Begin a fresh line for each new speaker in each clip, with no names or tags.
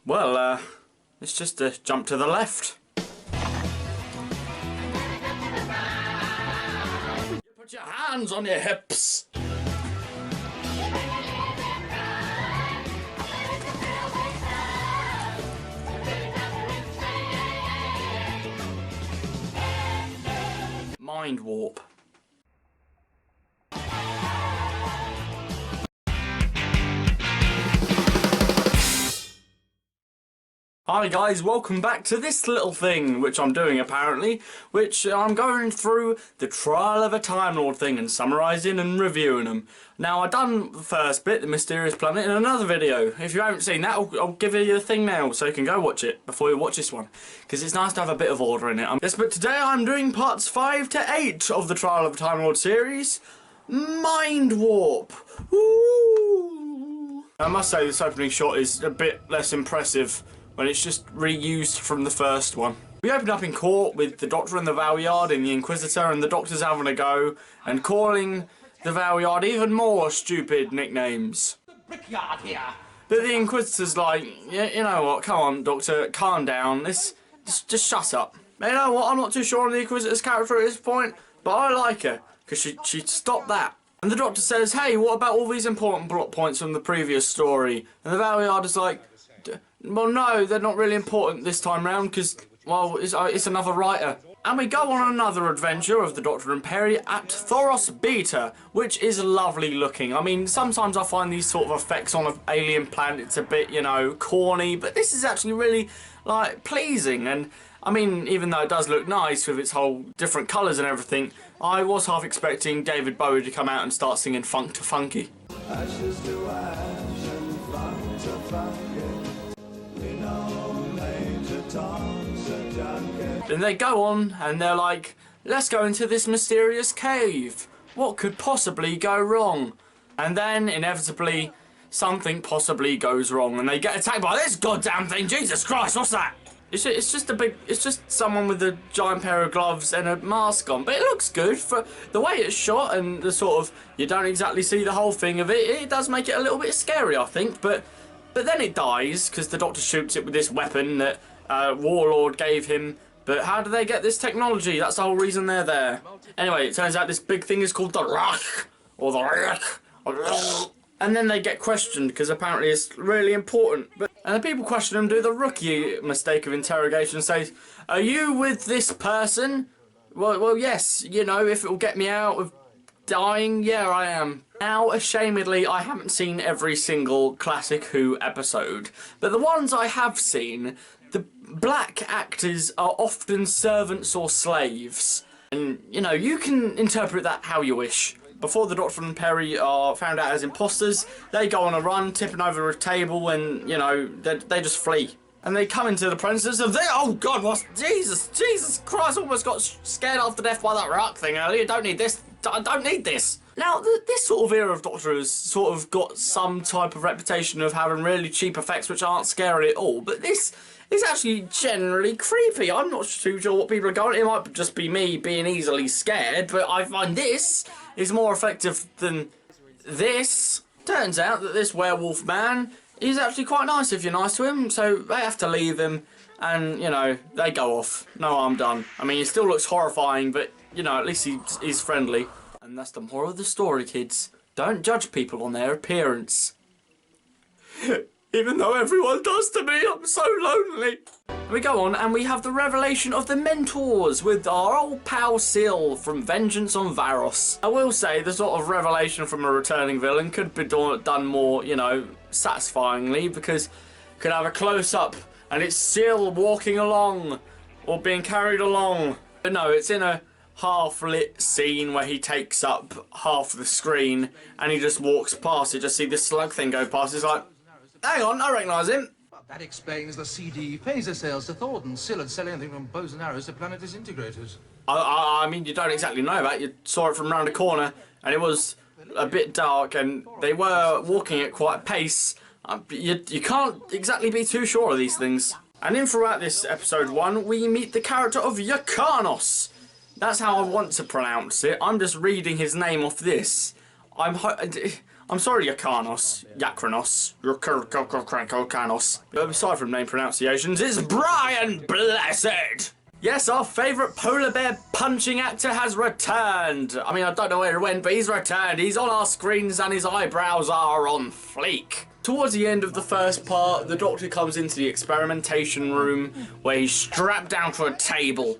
Well, it's just a jump to the left. You put your hands on your hips. Mindwarp. Hi guys, welcome back to this little thing, which I'm doing apparently, which I'm going through the Trial of a Time Lord thing and summarising and reviewing them. Now, I've done the first bit, the Mysterious Planet, in another video. If you haven't seen that, I'll give you the thing now, so you can go watch it before you watch this one. Because it's nice to have a bit of order in it. Yes, but today I'm doing parts 5 to 8 of the Trial of a Time Lord series. Mindwarp. Ooh. I must say this opening shot is a bit less impressive when it's just reused from the first one. We open up in court with the Doctor and the Valeyard and the Inquisitor, and the Doctor's having a go and calling the Valeyard even more stupid nicknames. But the Inquisitor's like, yeah, you know what, come on Doctor, calm down, just shut up. You know what, I'm not too sure on the Inquisitor's character at this point, but I like her, because she stopped that. And the Doctor says, hey, what about all these important plot points from the previous story? And the Valeyard is like, well, no, they're not really important this time round because, well, it's another writer. And we go on another adventure of the Doctor and Peri at Thoros Beta, which is lovely looking. I mean, sometimes I find these sort of effects on an alien planet, it's a bit, you know, corny, but this is actually really, like, pleasing. And, I mean, even though it does look nice with its whole different colours and everything, I was half expecting David Bowie to come out and start singing Funk to Funky. Ashes to ash and funk to funky. And they go on and they're like, let's go into this mysterious cave. What could possibly go wrong? And then inevitably something possibly goes wrong and they get attacked by this goddamn thing. Jesus Christ, what's that? It's just someone with a giant pair of gloves and a mask on, but it looks good for the way it's shot and the sort of, you don't exactly see the whole thing of it. It does make it a little bit scary, I think, but then it dies because the Doctor shoots it with this weapon that Warlord gave him. But how do they get this technology? That's the whole reason they're there. Anyway, it turns out this big thing is called the Rach, or the Rach. And then they get questioned because apparently it's really important. And the people question them, do the rookie mistake of interrogation and say, are you with this person? Well, yes, you know, if it will get me out of dying, yeah, I am. Now, ashamedly, I haven't seen every single Classic Who episode, but the ones I have seen, the black actors are often servants or slaves. And, you know, you can interpret that how you wish. Before the Doctor and Peri are found out as imposters, they go on a run, tipping over a table, and, you know, they just flee. And they come into the premises of oh God, Jesus Christ, almost got scared half to death by that rock thing earlier. Don't need this. I don't need this. Now, this sort of era of Doctor has sort of got some type of reputation of having really cheap effects which aren't scary at all, but this is actually generally creepy. I'm not too sure what people are going. It might just be me being easily scared, but I find this is more effective than this. Turns out that this werewolf man is actually quite nice if you're nice to him, so they have to leave him, and, you know, they go off. No harm done. I mean, he still looks horrifying, but, you know, at least he's friendly. And that's the moral of the story, kids. Don't judge people on their appearance. Even though everyone does to me, I'm so lonely. We go on and we have the revelation of the Mentors with our old pal Sil from Vengeance on Varos. I will say the sort of revelation from a returning villain could be done more, you know, satisfyingly, because you could have a close-up and it's Sil walking along or being carried along. But no, it's in a half-lit scene where he takes up half the screen and he just walks past. You just see this slug thing go past. He's like, hang on, I recognise him.
Well, that explains the CD phaser sales to Thornton. Sil had sell anything from bows and arrows to planet disintegrators.
I mean, you don't exactly know that. You saw it from round a corner and it was a bit dark and they were walking at quite a pace. You can't exactly be too sure of these things. And in throughout this episode 1, we meet the character of Yakanos. That's how I want to pronounce it. I'm just reading his name off this. I'm I'm sorry, Yakranos. Aside from name pronunciations, it's Brian Blessed! Yes, our favourite polar bear punching actor has returned. I mean, I don't know where he went, but he's returned. He's on our screens and his eyebrows are on fleek. Towards the end of the first part, the Doctor comes into the experimentation room where he's strapped down to a table.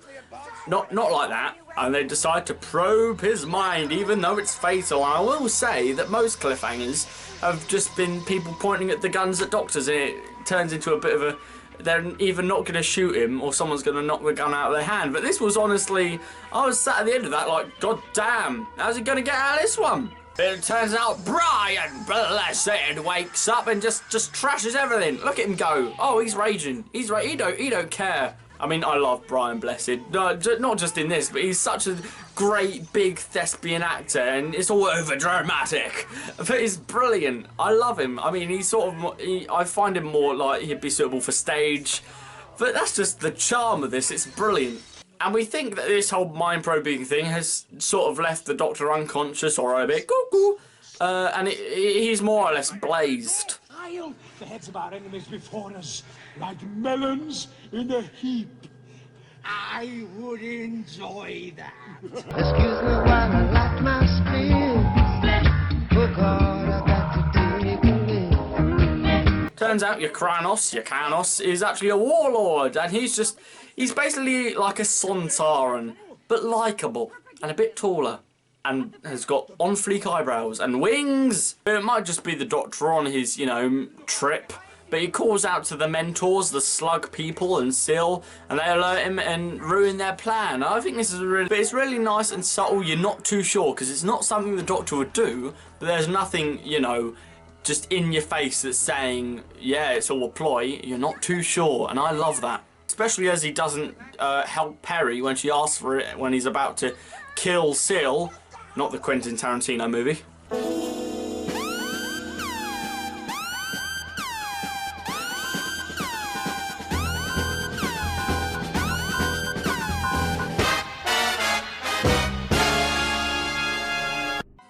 Not like that. And they decide to probe his mind, even though it's fatal. And I will say that most cliffhangers have just been people pointing at the guns at Doctors, and it turns into a bit of a... They're either not going to shoot him or someone's going to knock the gun out of their hand. But this was honestly... I was sat at the end of that like, God damn, how's he going to get out of this one? It turns out Brian Blessed wakes up and just trashes everything. Look at him go. Oh, he's raging. He don't care. I mean, I love Brian Blessed. No, not just in this, but he's such a great, big thespian actor, and it's all over dramatic. But he's brilliant. I love him. I mean, he's sort of... I find him more like he'd be suitable for stage. But that's just the charm of this. It's brilliant. And we think that this whole mind-probing thing has sort of left the Doctor unconscious or a bit cuckoo. And he's more or less blazed.
Pile the heads of our enemies before us, like melons in a heap. I would enjoy that.
Excuse me while I light my spirit. Look hard, I got to take a lick.
Turns out Yakranos is actually a warlord, and he's basically like a Sontaran, but likeable and a bit taller. And has got on-fleek eyebrows and wings. It might just be the Doctor on his, trip. But he calls out to the mentors, the slug people and Sil, and they alert him and ruin their plan. I think this is but it's really nice and subtle. You're not too sure, because it's not something the Doctor would do, but there's nothing, just in your face that's saying, yeah, it's all a ploy. You're not too sure, and I love that. Especially as he doesn't help Perry when she asks for it, when he's about to kill Sil. Not the Quentin Tarantino movie.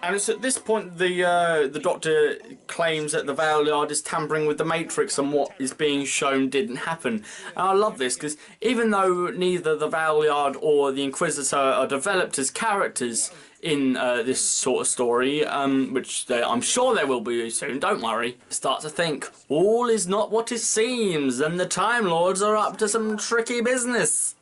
And it's at this point the Doctor claims that the Valeyard is tampering with the Matrix and what is being shown didn't happen. And I love this because even though neither the Valeyard or the Inquisitor are developed as characters in this sort of story, which I'm sure there will be soon, don't worry, start to think all is not what it seems and the Time Lords are up to some tricky business.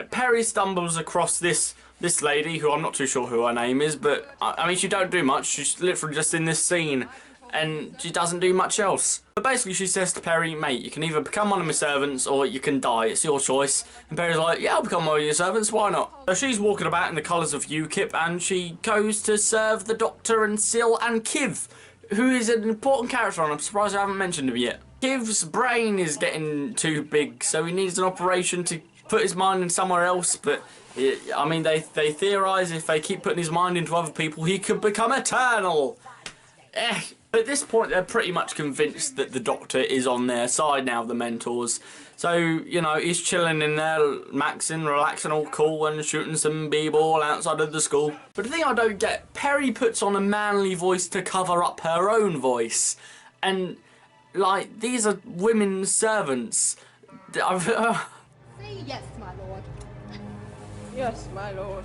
Perry stumbles across this lady, who I'm not too sure who her name is, but I mean, she don't do much. She's literally just in this scene, and she doesn't do much else. But basically, she says to Perry, mate, you can either become one of my servants, or you can die. It's your choice. And Perry's like, yeah, I'll become one of your servants, why not? So she's walking about in the colours of UKIP, and she goes to serve the Doctor and Sil and Kiv, who is an important character, and I'm surprised I haven't mentioned him yet. Kiv's brain is getting too big, so he needs an operation to put his mind in somewhere else, but... I mean, they theorise if they keep putting his mind into other people, he could become eternal. At this point, they're pretty much convinced that the Doctor is on their side now, the mentors. So, he's chilling in there, maxing, relaxing, all cool, and shooting some b-ball outside of the school. But the thing I don't get, Perry puts on a manly voice to cover up her own voice. And, these are women's servants.
Say yes, my lord. Yes, my lord.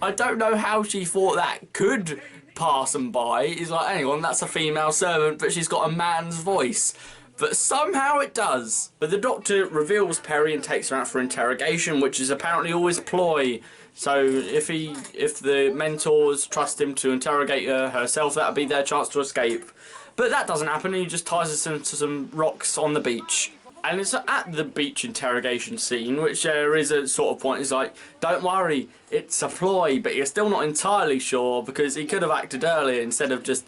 I don't know how she thought that could pass them by. It's like, hang on, that's a female servant, but she's got a man's voice. But somehow it does. But the Doctor reveals Perry and takes her out for interrogation, which is apparently always ploy. So if the mentors trust him to interrogate her herself, that'll be their chance to escape. But that doesn't happen, and he just ties us into some rocks on the beach. And it's at the beach interrogation scene, which there is a sort of point, it's like, don't worry, it's a ploy, but you're still not entirely sure, because he could have acted earlier instead of just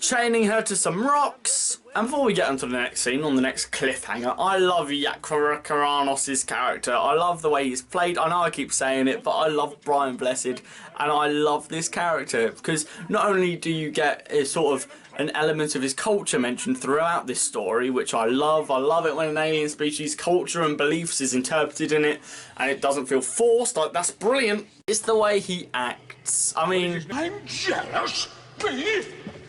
chaining her to some rocks. And before we get onto the next scene, on the next cliffhanger, I love Yakranos' character. I love the way he's played. I know I keep saying it, but I love Brian Blessed, and I love this character, because not only do you get a sort of an element of his culture mentioned throughout this story, which I love it when an alien species' culture and beliefs is interpreted in it, and it doesn't feel forced. That's brilliant. It's the way he acts. I mean...
I'm jealous? Me?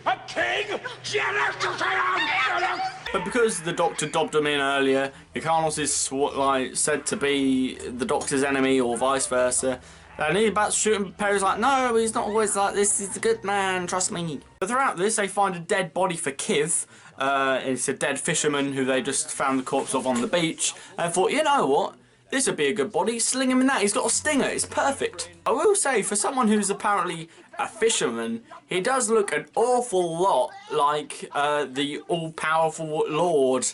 A king? Jealous to say I'm jealous!
But because the Doctor dobbed him in earlier, Ikanos is said to be the Doctor's enemy or vice versa. And he's about to shoot him, Perry's like, no, he's not always like this, he's a good man, trust me. But throughout this, they find a dead body for Kiv. It's a dead fisherman who they just found the corpse of on the beach. And thought, you know what? This would be a good body. Sling him in that. He's got a stinger. It's perfect. I will say, for someone who's apparently a fisherman, he does look an awful lot like the all-powerful Lord.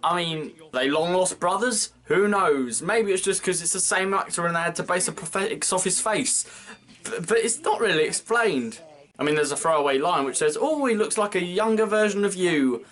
I mean, they long-lost brothers? Who knows? Maybe it's just because it's the same actor and they had to base the prosthetics off his face. But it's not really explained. I mean, there's a throwaway line which says, oh, he looks like a younger version of you.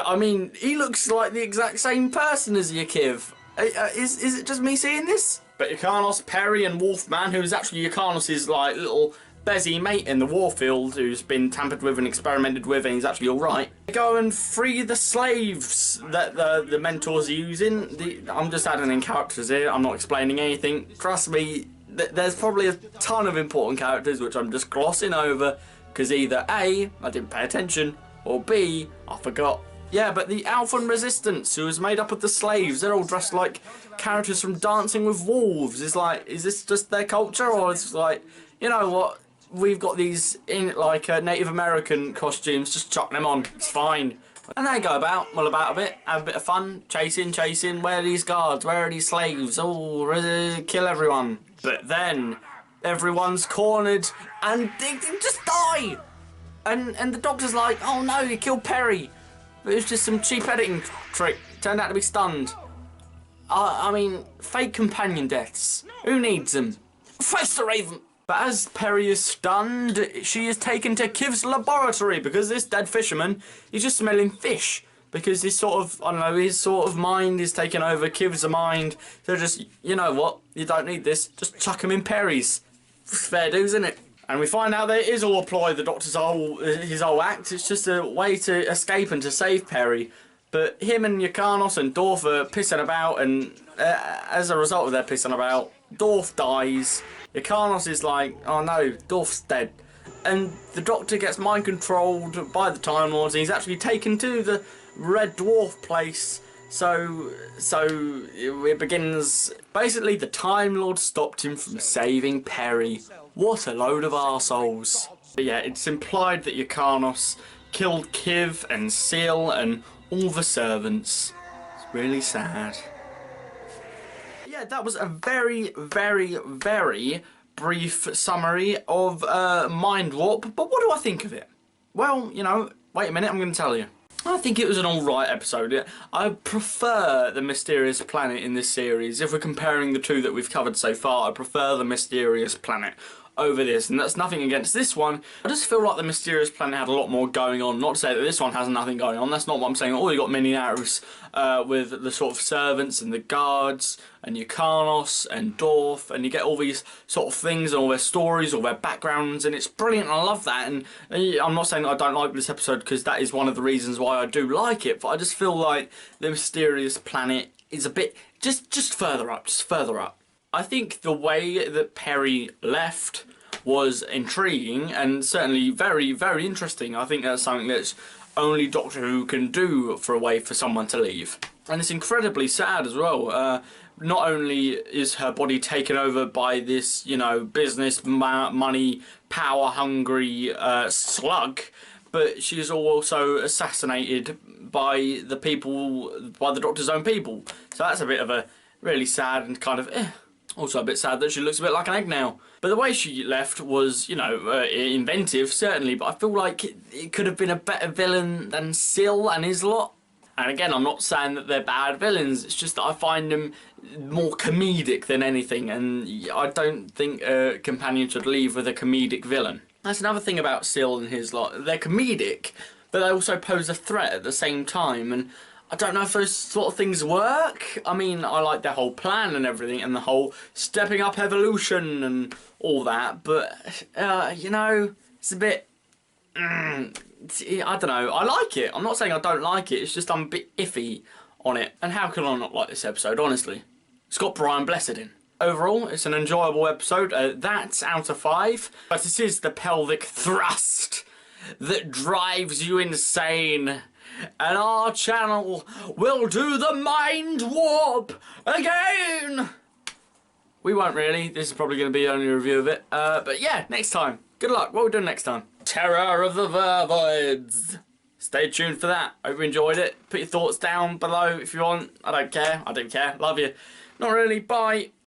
I mean, he looks like the exact same person as you, Kiv. Is it just me seeing this? But Ikanos, Perry and Wolfman, who's actually Ikanos' like little Bezzy mate in the warfield, who's been tampered with and experimented with and he's actually alright, go and free the slaves that the mentors are using. I'm just adding in characters here, I'm not explaining anything. Trust me, there's probably a ton of important characters which I'm just glossing over because either A, I didn't pay attention, or B, I forgot. Yeah, but the Alphan Resistance, who is made up of the slaves, they're all dressed like characters from Dancing with Wolves. It's like, is this just their culture, or is it like, you know what, we've got these in like Native American costumes, just chuck them on, it's fine. And they go about, mull about a bit, have a bit of fun, chasing, where are these guards, where are these slaves, oh, kill everyone. But then, everyone's cornered, and they just die! And the Doctor's like, oh no, you killed Perry. It was just some cheap editing trick. Turned out to be stunned. I mean, fake companion deaths. Who needs them? Face the Raven! But as Perry is stunned, she is taken to Kiv's laboratory because this dead fisherman is just smelling fish. Because his sort of, I don't know, his sort of mind is taken over Kiv's mind. So just, you know what, you don't need this. Just chuck him in Perry's. Fair dues, isn't it? And we find out that it is all a ploy, the Doctor's his whole act. It's just a way to escape and to save Perry. But him and Ikanos and Dorf are pissing about, and as a result of their pissing about, Dorf dies. Ikanos is like, oh no, Dorf's dead. And the Doctor gets mind controlled by the Time Lords, and he's actually taken to the Red Dwarf place. So it begins. Basically, the Time Lord stopped him from saving Perry. What a load of arseholes. But yeah, it's implied that Ikanos killed Kiv and Sil and all the servants. It's really sad. Yeah, that was a very, very, very brief summary of Mindwarp. But what do I think of it? Well, you know, wait a minute, I'm going to tell you. I think it was an alright episode. I prefer the Mysterious Planet in this series. If we're comparing the two that we've covered so far, I prefer the Mysterious Planet over this, and that's nothing against this one. I just feel like the Mysterious Planet had a lot more going on. Not to say that this one has nothing going on, that's not what I'm saying. Oh, you got mini narratives with the sort of servants and the guards and Ikanos and Dorf, and you get all these sort of things and all their stories, all their backgrounds, and it's brilliant. I love that, and I'm not saying I don't like this episode because that is one of the reasons why I do like it, but I just feel like the Mysterious Planet is a bit just further up, I think the way that Perry left was intriguing and certainly very, very interesting. I think that's something that's only Doctor Who can do for a way for someone to leave. And it's incredibly sad as well. Not only is her body taken over by this, you know, business, money, power-hungry slug, but she is also assassinated by the people, by the Doctor's own people. So that's a bit of a really sad and kind of also a bit sad that she looks a bit like an egg now. But the way she left was, you know, inventive, certainly, but I feel like it could have been a better villain than Sil and his lot. And again, I'm not saying that they're bad villains, it's just that I find them more comedic than anything, and I don't think a companion should leave with a comedic villain. That's another thing about Sil and his lot. They're comedic, but they also pose a threat at the same time, and I don't know if those sort of things work. I mean, I like their whole plan and everything, and the whole stepping up evolution and all that, but, you know, it's a bit, I don't know, I like it. I'm not saying I don't like it, it's just I'm a bit iffy on it. And how can I not like this episode, honestly? It's got Brian Blessed in. Overall, it's an enjoyable episode. That's out of 5. But it is the pelvic thrust. that drives you insane. And our channel will do the mind warp again. We won't really. This is probably going to be only a review of it. But yeah, next time. Good luck. What are we doing next time? Terror of the Vervoids. Stay tuned for that. Hope you enjoyed it. Put your thoughts down below if you want. I don't care. I don't care. Love you. Not really. Bye.